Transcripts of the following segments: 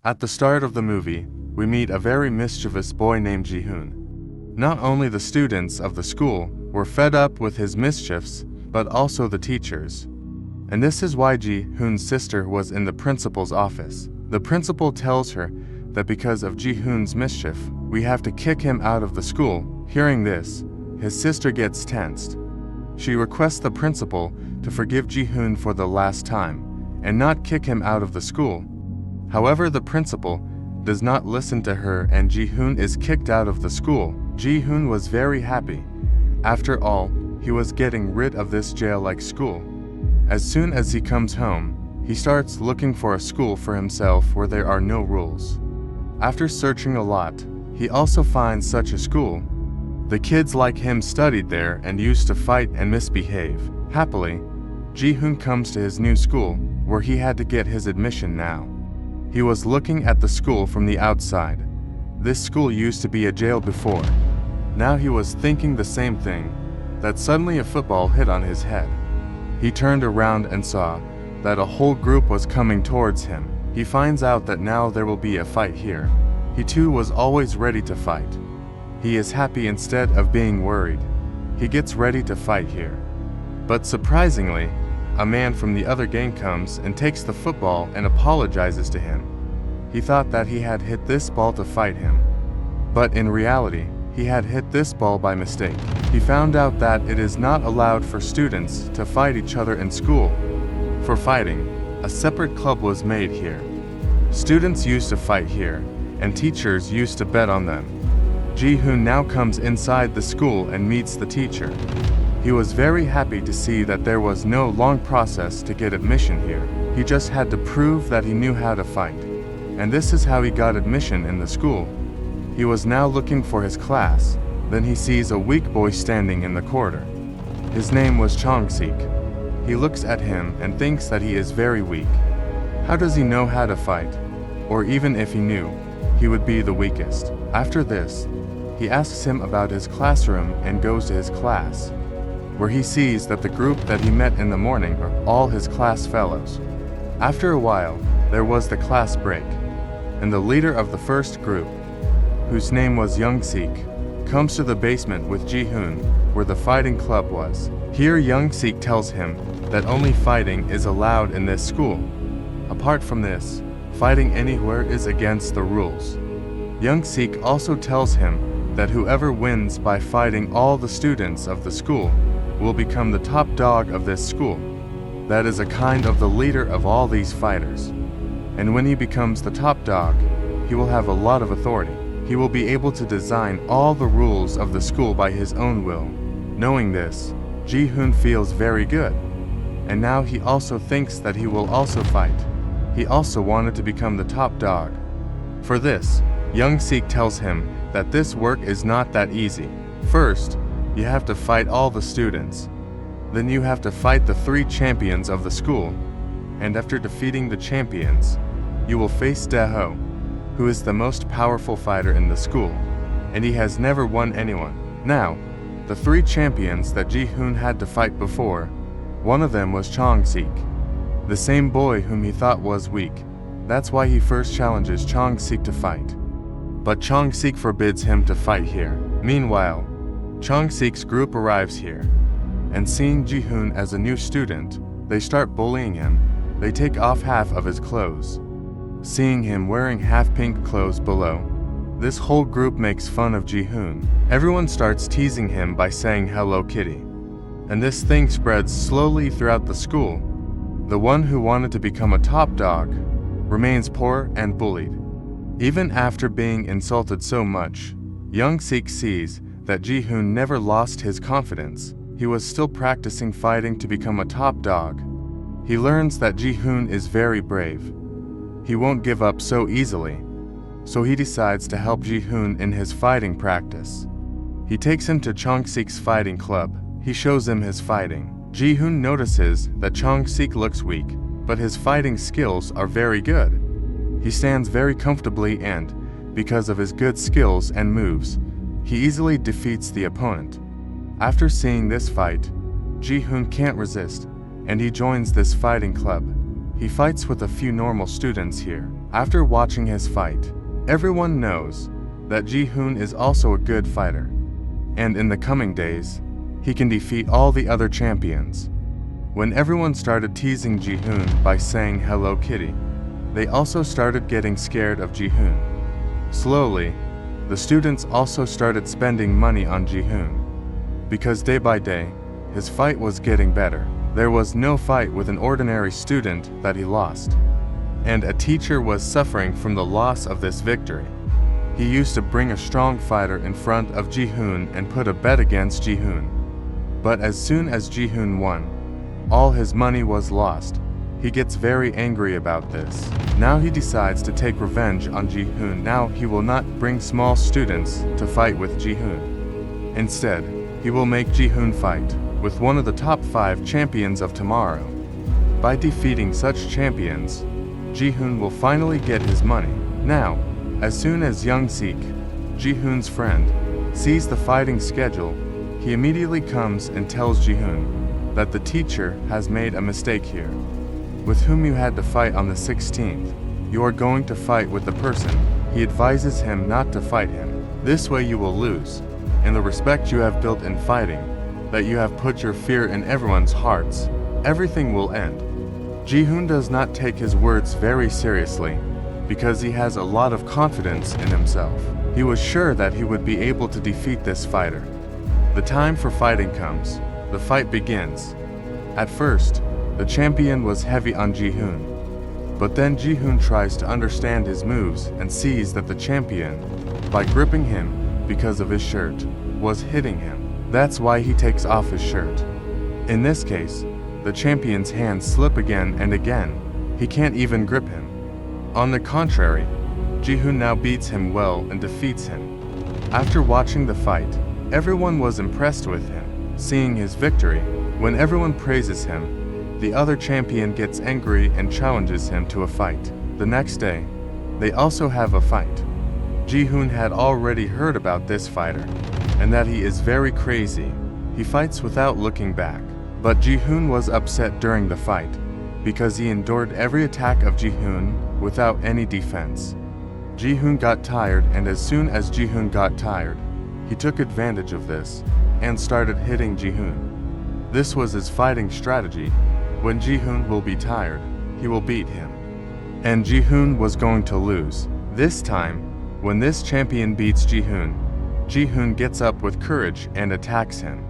At the start of the movie, we meet a very mischievous boy named Ji-hoon. Not only the students of the school were fed up with his mischiefs, but also the teachers. And this is why Ji-hoon's sister was in the principal's office. The principal tells her that because of Ji-hoon's mischief, we have to kick him out of the school. Hearing this, his sister gets tensed. She requests the principal to forgive Ji-hoon for the last time and not kick him out of the school. However, the principal does not listen to her and Ji-hoon is kicked out of the school. Ji-hoon was very happy. After all, he was getting rid of this jail-like school. As soon as he comes home, he starts looking for a school for himself where there are no rules. After searching a lot, he also finds such a school. The kids like him studied there and used to fight and misbehave. Happily, Ji-hoon comes to his new school, where he had to get his admission now. He was looking at the school from the outside. This school used to be a jail before. Now he was thinking the same thing, that suddenly a football hit on his head. He turned around and saw that a whole group was coming towards him. He finds out that now there will be a fight here. He too was always ready to fight. He is happy instead of being worried. He gets ready to fight here. But surprisingly, a man from the other gang comes and takes the football and apologizes to him. He thought that he had hit this ball to fight him. But in reality, he had hit this ball by mistake. He found out that it is not allowed for students to fight each other in school. For fighting, a separate club was made here. Students used to fight here, and teachers used to bet on them. Ji-hoon now comes inside the school and meets the teacher. He was very happy to see that there was no long process to get admission here. He just had to prove that he knew how to fight. And this is how he got admission in the school. He was now looking for his class. Then he sees a weak boy standing in the corridor. His name was Chong-sik. He looks at him and thinks that he is very weak. How does he know how to fight? Or even if he knew, he would be the weakest. After this, he asks him about his classroom and goes to his class, where he sees that the group that he met in the morning are all his class fellows. After a while, there was the class break, and the leader of the first group, whose name was Young-sik, comes to the basement with Ji-hoon, where the fighting club was. Here Young-sik tells him that only fighting is allowed in this school. Apart from this, fighting anywhere is against the rules. Young-sik also tells him that whoever wins by fighting all the students of the school will become the top dog of this school. That is a kind of the leader of all these fighters. And when he becomes the top dog, he will have a lot of authority. He will be able to design all the rules of the school by his own will. Knowing this, Ji-hoon feels very good. And now he also thinks that he will also fight. He also wanted to become the top dog. For this, Young-sik tells him that this work is not that easy. First, you have to fight all the students. Then you have to fight the 3 champions of the school. And after defeating the champions, you will face Daeho, who is the most powerful fighter in the school, and he has never won anyone. Now, the 3 champions that Ji-hoon had to fight before, one of them was Chong-sik, the same boy whom he thought was weak. That's why he first challenges Chong-sik to fight. But Chong-sik forbids him to fight here. Meanwhile, Chong-sik's group arrives here, and seeing Ji-hoon as a new student, they start bullying him. They take off half of his clothes. Seeing him wearing half-pink clothes below, this whole group makes fun of Ji-hoon. Everyone starts teasing him by saying Hello Kitty. And this thing spreads slowly throughout the school. The one who wanted to become a top dog remains poor and bullied. Even after being insulted so much, Young-sik sees that Ji-hoon never lost his confidence. He was still practicing fighting to become a top dog. He learns that Ji-hoon is very brave. He won't give up so easily, so he decides to help Ji-hoon in his fighting practice. He takes him to Chong-sik's fighting club. He shows him his fighting. Ji-hoon notices that Chong-sik looks weak, but his fighting skills are very good. He stands very comfortably and, because of his good skills and moves, he easily defeats the opponent. After seeing this fight, Ji-hoon can't resist, and he joins this fighting club. He fights with a few normal students here. After watching his fight, everyone knows that Ji-hoon is also a good fighter, and in the coming days, he can defeat all the other champions. When everyone started teasing Ji-hoon by saying Hello Kitty, they also started getting scared of Ji-hoon. Slowly, the students also started spending money on Ji-hoon, because day by day, his fight was getting better. There was no fight with an ordinary student that he lost, and a teacher was suffering from the loss of this victory. He used to bring a strong fighter in front of Ji-hoon and put a bet against Ji-hoon. But as soon as Ji-hoon won, all his money was lost. He gets very angry about this. Now he decides to take revenge on Ji-hoon. Now he will not bring small students to fight with Ji-hoon. Instead, he will make Ji-hoon fight with one of the top 5 champions of tomorrow. By defeating such champions, Ji-hoon will finally get his money. Now, as soon as Young-sik, Ji-hoon's friend, sees the fighting schedule, he immediately comes and tells Ji-hoon that the teacher has made a mistake here. With whom you had to fight on the 16th, you are going to fight with the person. He advises him not to fight him. This way you will lose, and the respect you have built in fighting, that you have put your fear in everyone's hearts, everything will end. Ji-hoon does not take his words very seriously, because he has a lot of confidence in himself. He was sure that he would be able to defeat this fighter. The time for fighting comes. The fight begins. At first, the champion was heavy on Ji-hoon. But then Ji-hoon tries to understand his moves and sees that the champion, by gripping him because of his shirt, was hitting him. That's why he takes off his shirt. In this case, the champion's hands slip again and again. He can't even grip him. On the contrary, Ji-hoon now beats him well and defeats him. After watching the fight, everyone was impressed with him. Seeing his victory, when everyone praises him, the other champion gets angry and challenges him to a fight. The next day, they also have a fight. Ji-hoon had already heard about this fighter, and that he is very crazy. He fights without looking back. But Ji-hoon was upset during the fight, because he endured every attack of Ji-hoon without any defense. Ji-hoon got tired, and as soon as Ji-hoon got tired, he took advantage of this and started hitting Ji-hoon. This was his fighting strategy. When Ji-hoon will be tired, he will beat him. And Ji-hoon was going to lose. This time, when this champion beats Ji-hoon, Ji-hoon gets up with courage and attacks him.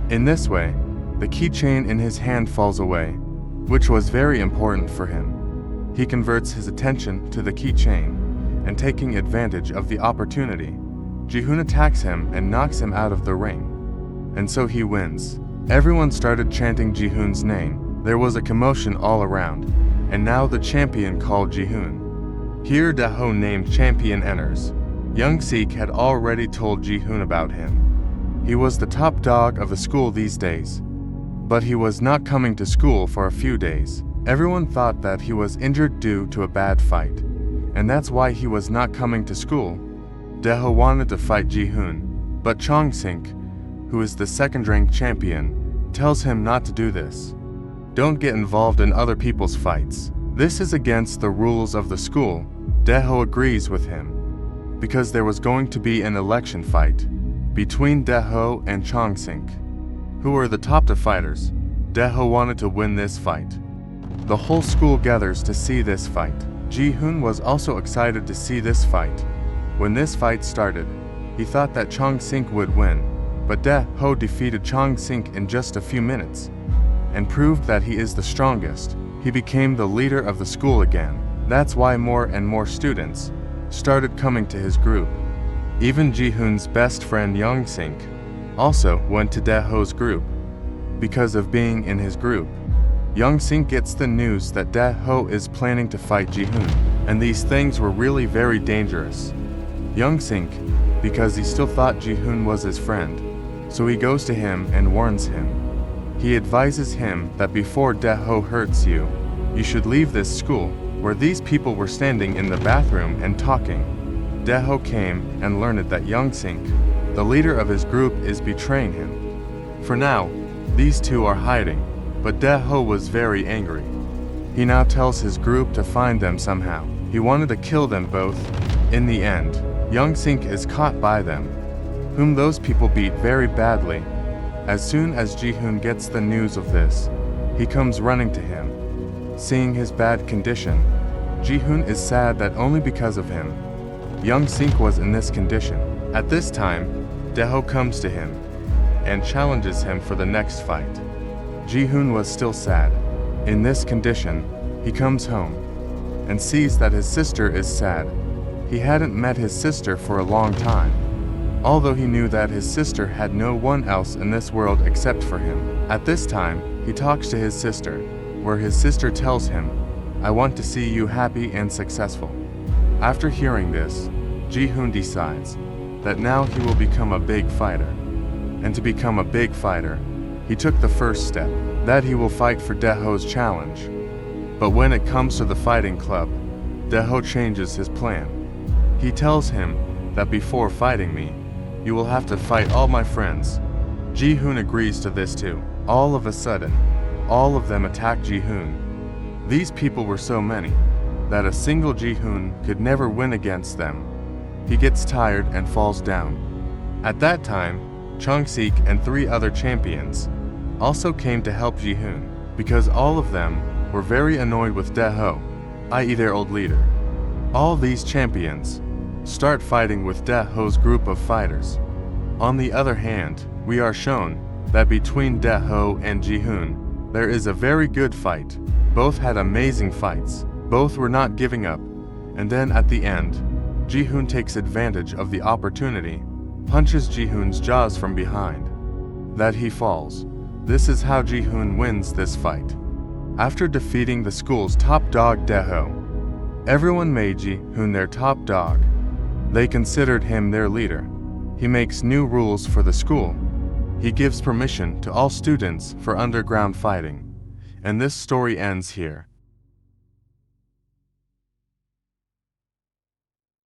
In this way, the keychain in his hand falls away, which was very important for him. He converts his attention to the keychain, and taking advantage of the opportunity, Ji-hoon attacks him and knocks him out of the ring. And so he wins. Everyone started chanting Ji-hoon's name. There was a commotion all around, and now the champion called Ji-hoon. Here Daho named champion enters. Young-sik had already told Ji-hoon about him. He was the top dog of the school these days. But he was not coming to school for a few days. Everyone thought that he was injured due to a bad fight, and that's why he was not coming to school. Daho wanted to fight Ji-hoon, but Chong-sik, who is the second-ranked champion, tells him not to do this. Don't get involved in other people's fights. This is against the rules of the school. Daho agrees with him, because there was going to be an election fight between Daho and Chong-sik, who were the top 2 fighters. Daho wanted to win this fight. The whole school gathers to see this fight. Ji-hoon was also excited to see this fight. When this fight started, he thought that Chong-sik would win, but Daho defeated Chong-sik in just a few minutes, and proved that he is the strongest. He became the leader of the school again. That's why more and more students started coming to his group. Even Ji-hoon's best friend Young-sik also went to Daho's group. Because of being in his group, Young-sik gets the news that Daho is planning to fight Ji-hoon, and these things were really very dangerous. Young-sik, because he still thought Ji-hoon was his friend, so he goes to him and warns him. He advises him that before Daho hurts you, you should leave this school, where these people were standing in the bathroom and talking. Daho came and learned that Young-sik, the leader of his group, is betraying him. For now, these two are hiding, but Daho was very angry. He now tells his group to find them somehow. He wanted to kill them both. In the end, Young Sink is caught by them, whom those people beat very badly. As soon as Ji-hoon gets the news of this, he comes running to him. Seeing his bad condition, Ji-hoon is sad that only because of him, Young Sink was in this condition. At this time, Dae-ho comes to him and challenges him for the next fight. Ji-hoon was still sad. In this condition, he comes home and sees that his sister is sad. He hadn't met his sister for a long time, although he knew that his sister had no one else in this world except for him. At this time, he talks to his sister, where his sister tells him, "I want to see you happy and successful." After hearing this, Ji-hoon decides that now he will become a big fighter. And to become a big fighter, he took the first step, that he will fight for Dae-ho's challenge. But when it comes to the fighting club, Dae-ho changes his plan. He tells him that before fighting me, you will have to fight all my friends. Ji-hoon agrees to this too. All of a sudden, all of them attack Ji-hoon. These people were so many that a single Ji-hoon could never win against them. He gets tired and falls down. At that time, Chung-sik and 3 other champions also came to help Ji-hoon, because all of them were very annoyed with Dae-ho, i.e. their old leader. All these champions start fighting with Dae-ho's group of fighters. On the other hand, we are shown that between Dae-ho and Ji-hoon, there is a very good fight. Both had amazing fights. Both were not giving up. And then at the end, Ji-hoon takes advantage of the opportunity, punches Ji-hoon's jaws from behind, that he falls. This is how Ji-hoon wins this fight. After defeating the school's top dog Dae-ho, everyone made Ji-hoon their top dog. They considered him their leader. He makes new rules for the school. He gives permission to all students for underground fighting. And this story ends here.